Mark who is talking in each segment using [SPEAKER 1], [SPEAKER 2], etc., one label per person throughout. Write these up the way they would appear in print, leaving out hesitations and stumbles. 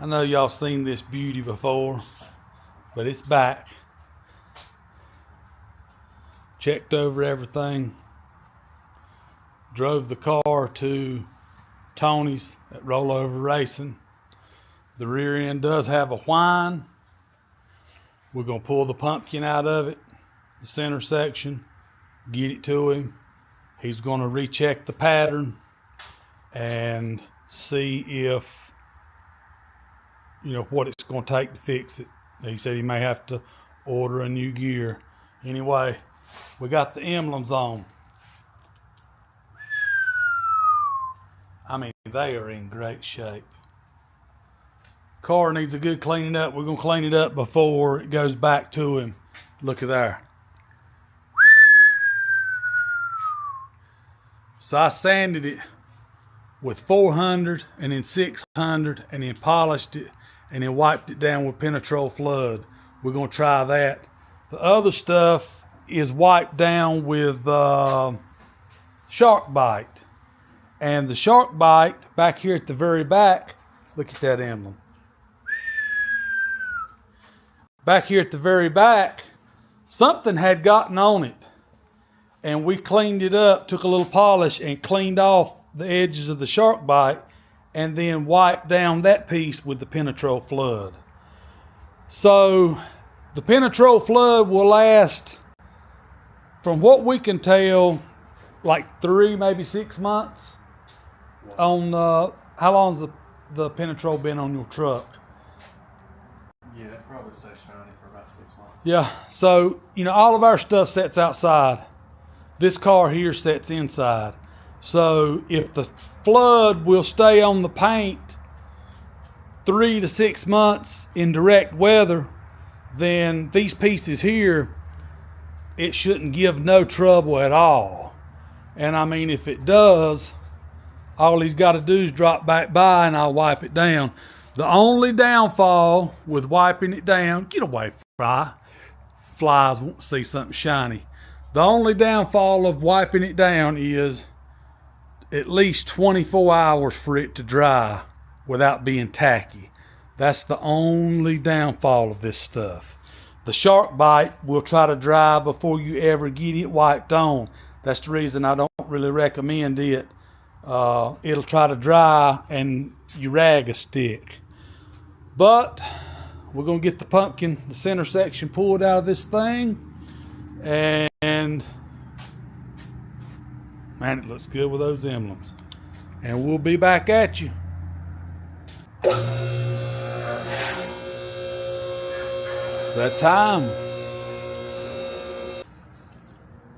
[SPEAKER 1] I know y'all seen this beauty before, but it's back. Checked over everything. Drove the car to Tony's at Rollover Racing. The rear end does have a whine. We're going to pull the pumpkin out of it, the center section, get it to him. He's going to recheck the pattern and see if, what it's going to take to fix it. He said he may have to order a new gear. Anyway, we got the emblems on. I mean, they are in great shape. Car needs a good cleaning up. We're going to clean it up before it goes back to him. Look at there. So I sanded it with 400 and then 600 and then polished it and then wiped it down with Penetrol Flood. We're going to try that. The other stuff is wiped down with Shark Bite. And the Shark Bite back here at the very back, look at that emblem. Back here at the very back, something had gotten on it. And we cleaned it up, took a little polish and cleaned off the edges of the Shark Bite and then wiped down that piece with the Penetrol Flood. So the Penetrol Flood will last, from what we can tell, like 3, maybe 6 months. On how long's the Penetrol been on your truck?
[SPEAKER 2] Yeah, it probably stays shiny for about 6 months.
[SPEAKER 1] Yeah, so all of our stuff sits outside. This car here sits inside. So if the flood will stay on the paint 3 to 6 months in direct weather, then these pieces here, it shouldn't give no trouble at all. And I mean, if it does, all he's got to do is drop back by and I'll wipe it down. The only downfall with wiping it down, get away, flies won't see something shiny. The only downfall of wiping it down is at least 24 hours for it to dry without being tacky. That's the only downfall of this stuff. The Shark Bite will try to dry before you ever get it wiped on. That's the reason I don't really recommend it. It'll try to dry and you rag a stick. But we're going to get the pumpkin, the center section pulled out of this thing. And man, it looks good with those emblems. And we'll be back at you. It's that time.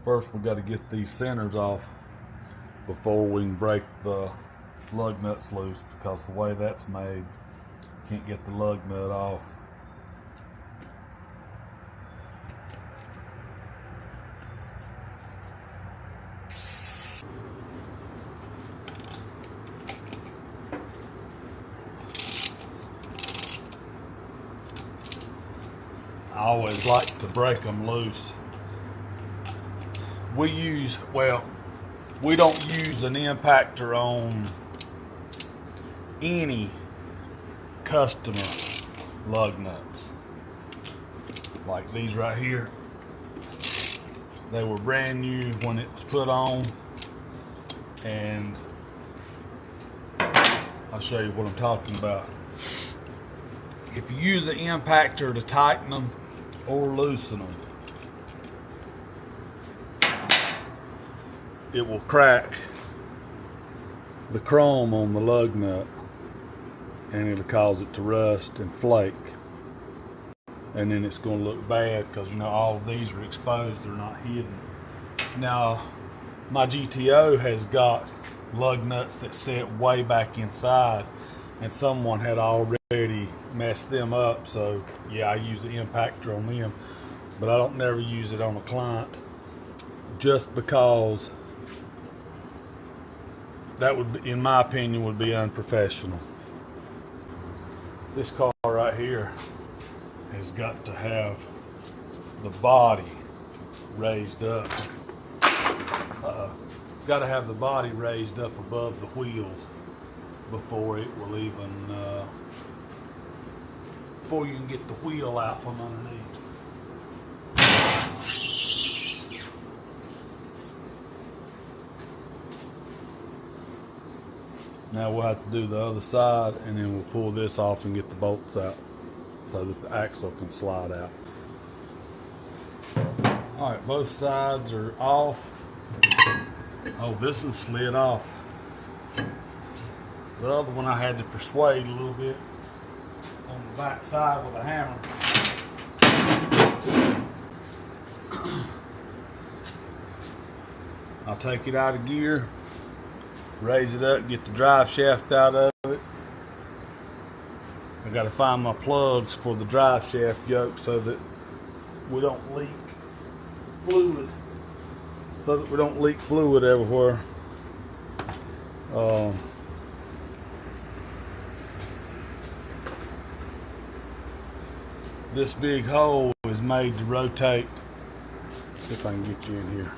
[SPEAKER 1] First, we got to get these centers off before we can break the lug nuts loose, because the way that's made, can't get the lug nut off. I always like to break them loose. We don't use an impactor on any customer lug nuts. Like these right here. They were brand new when it was put on. And I'll show you what I'm talking about. If you use an impactor to tighten them or loosen them, it will crack the chrome on the lug nut and it'll cause it to rust and flake. And then it's going to look bad because all of these are exposed, they're not hidden. Now, my GTO has got lug nuts that sit way back inside, and someone had already messed them up. So yeah, I use the impactor on them, but I don't never use it on a client, just because that would, in my opinion, would be unprofessional. This car right here has got to have the body raised up. Got to have the body raised up above the wheels before it will even before you can get the wheel out from underneath. Now we'll have to do the other side, and then we'll pull this off and get the bolts out so that the axle can slide out. All right, both sides are off. Oh, this one slid off. The other one I had to persuade a little bit on the back side with a hammer. I'll take it out of gear, raise it up, get the drive shaft out of it. I got to find my plugs for the drive shaft yoke so that we don't leak fluid. Everywhere. This big hole is made to rotate. See if I can get you in here.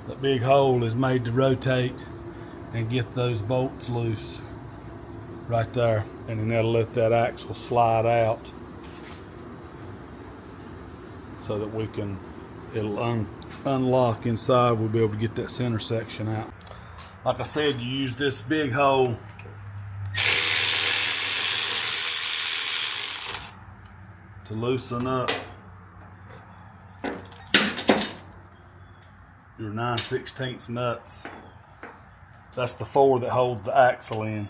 [SPEAKER 1] That big hole is made to rotate and get those bolts loose right there, and then that'll let that axle slide out so that we can, it'll unlock inside. We'll be able to get that center section out. Like I said, you use this big hole to loosen up your 9/16 nuts. That's the 4 that holds the axle in.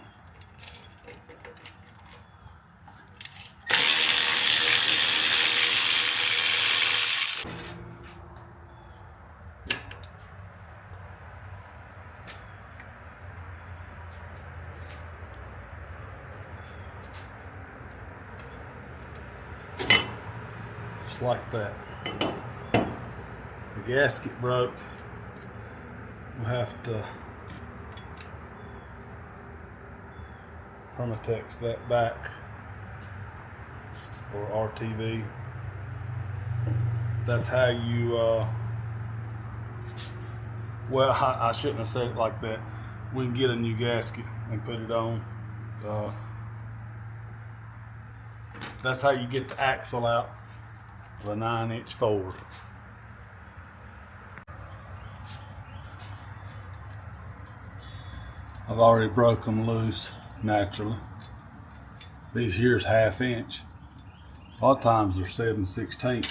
[SPEAKER 1] Just like that. The gasket broke. We'll have to Permatex that back, or RTV. That's how you, well, I shouldn't have said it like that. We can get a new gasket and put it on. That's how you get the axle out of a 9-inch Ford. I've already broke them loose naturally. These here's 1/2 inch. A lot of times they're 7/16.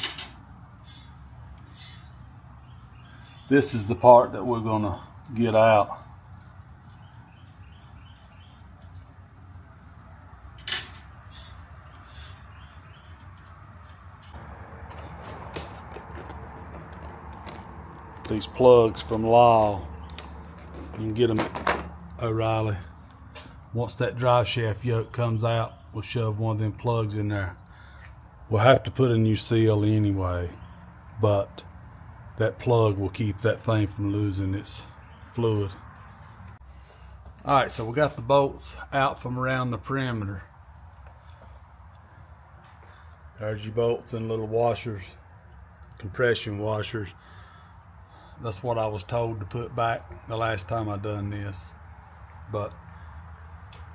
[SPEAKER 1] This is the part that we're gonna get out. These plugs from Lyle, you can get them at O'Reilly. Once that drive shaft yoke comes out, we'll shove one of them plugs in there. We'll have to put a new seal anyway, but that plug will keep that thing from losing its fluid. All right, so we got the bolts out from around the perimeter. There's your bolts and little washers, compression washers. That's what I was told to put back the last time I done this, but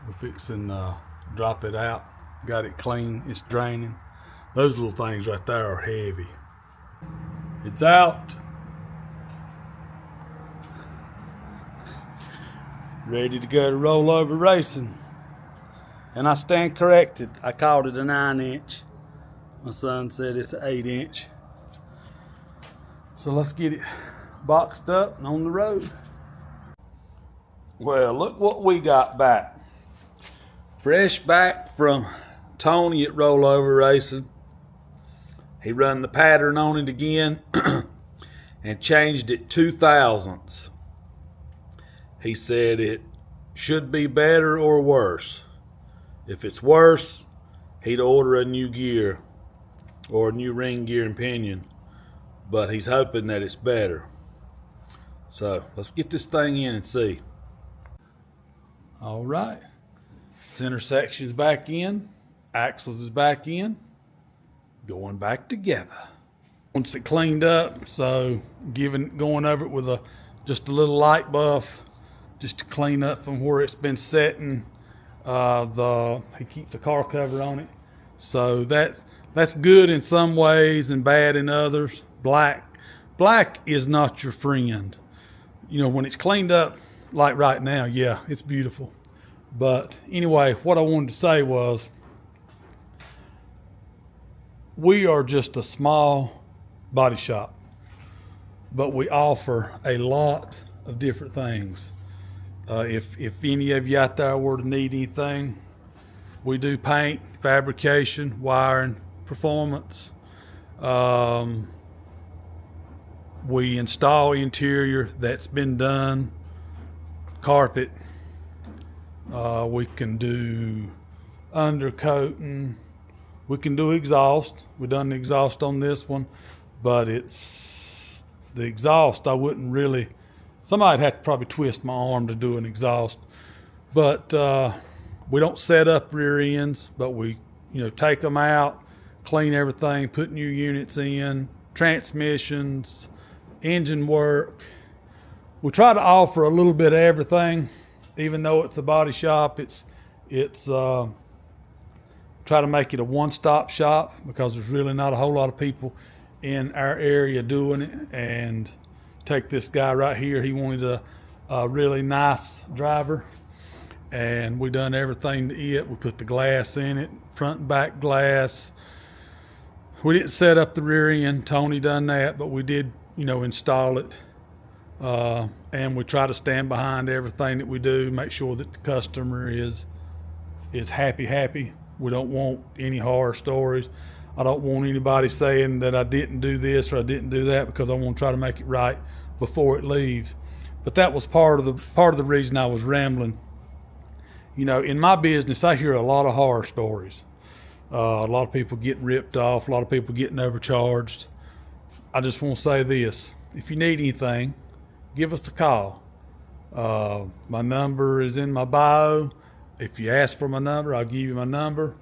[SPEAKER 1] we're fixing to drop it out. Got it clean, it's draining. Those little things right there are heavy. It's out. Ready to go to rollover racing. And I stand corrected. I called it a 9-inch. My son said it's an 8-inch. So let's get it boxed up and on the road. Well, look what we got back. Fresh back from Tony at Rollover Racing. He run the pattern on it again and changed it 2 thousandths. He said it should be better or worse. If it's worse, he'd order a new gear or a new ring gear and pinion, but he's hoping that it's better. So let's get this thing in and see. All right, center section's back in, axles is back in, going back together. Once it cleaned up, so going over it with just a little light buff, just to clean up from where it's been setting He keeps a car cover on it, so that's good in some ways and bad in others. Black is not your friend. When it's cleaned up like right now, yeah, it's beautiful. But anyway, what I wanted to say was, we are just a small body shop, but we offer a lot of different things. If any of you out there were to need anything, we do paint, fabrication, wiring, performance. We install interior that's been done, carpet. We can do undercoating. We can do exhaust. We done the exhaust on this one, but it's the exhaust. I wouldn't really. Somebody'd have to probably twist my arm to do an exhaust, but we don't set up rear ends. But we, take them out, clean everything, put new units in, transmissions, engine work. We try to offer a little bit of everything, even though it's a body shop. It's try to make it a one-stop shop, because there's really not a whole lot of people in our area doing it. And take this guy right here. He wanted a really nice driver, and we done everything to it. We put the glass in it, front and back glass. We didn't set up the rear end. Tony done that, but we did, install it. And we try to stand behind everything that we do, make sure that the customer is happy. We don't want any horror stories. I don't want anybody saying that I didn't do this or I didn't do that, because I want to try to make it right before it leaves. But that was part of the reason I was rambling. In my business, I hear a lot of horror stories. A lot of people getting ripped off, a lot of people getting overcharged. I just want to say this: if you need anything, give us a call. My number is in my bio. If you ask for my number, I'll give you my number.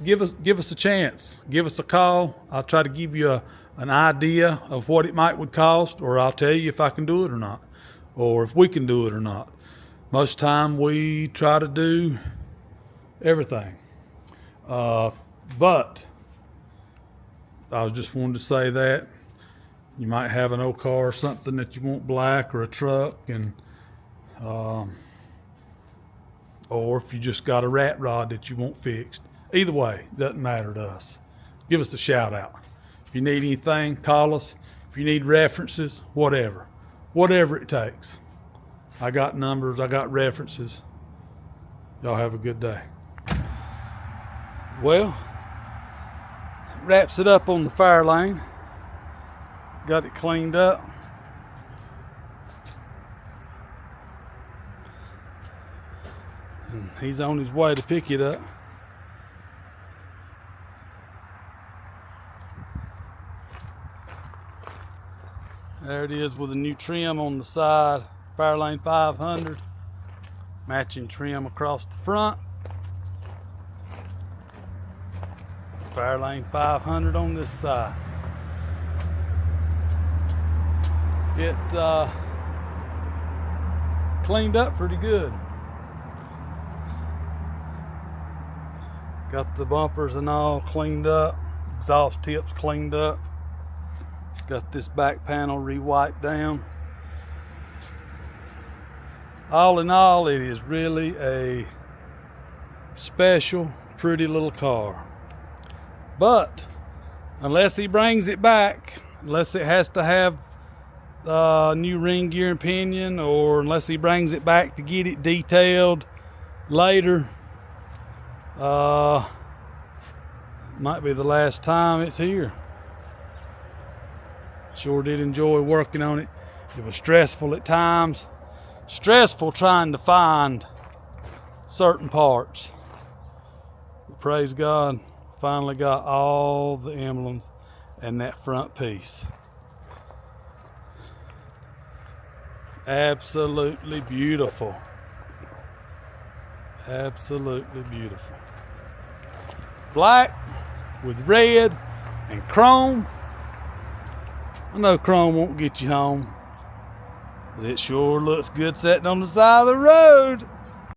[SPEAKER 1] Give us a chance. Give us a call. I'll try to give you an idea of what it would cost, or I'll tell you if I can do it or not, or if we can do it or not. Most time we try to do everything. But I just wanted to say that you might have an old car or something that you want black, or a truck, and or if you just got a rat rod that you want fixed. Either way, doesn't matter to us. Give us a shout out. If you need anything, call us. If you need references, whatever it takes. I got numbers, I got references. Y'all have a good day. Well, wraps it up on the Fairlane. Got it cleaned up. And he's on his way to pick it up. There it is with a new trim on the side. Fairlane 500. Matching trim across the front. Fairlane 500 on this side. It cleaned up pretty good. Got the bumpers and all cleaned up. Exhaust tips cleaned up. Got this back panel re-wiped down. All in all, it is really a special, pretty little car. But unless he brings it back, unless it has to have new ring gear and pinion, or unless he brings it back to get it detailed later, might be the last time it's here. Sure did enjoy working on it. It was stressful at times. Stressful trying to find certain parts. But praise God, finally got all the emblems and that front piece. Absolutely beautiful. Absolutely beautiful. Black with red and chrome. I know chrome won't get you home, but it sure looks good sitting on the side of the road.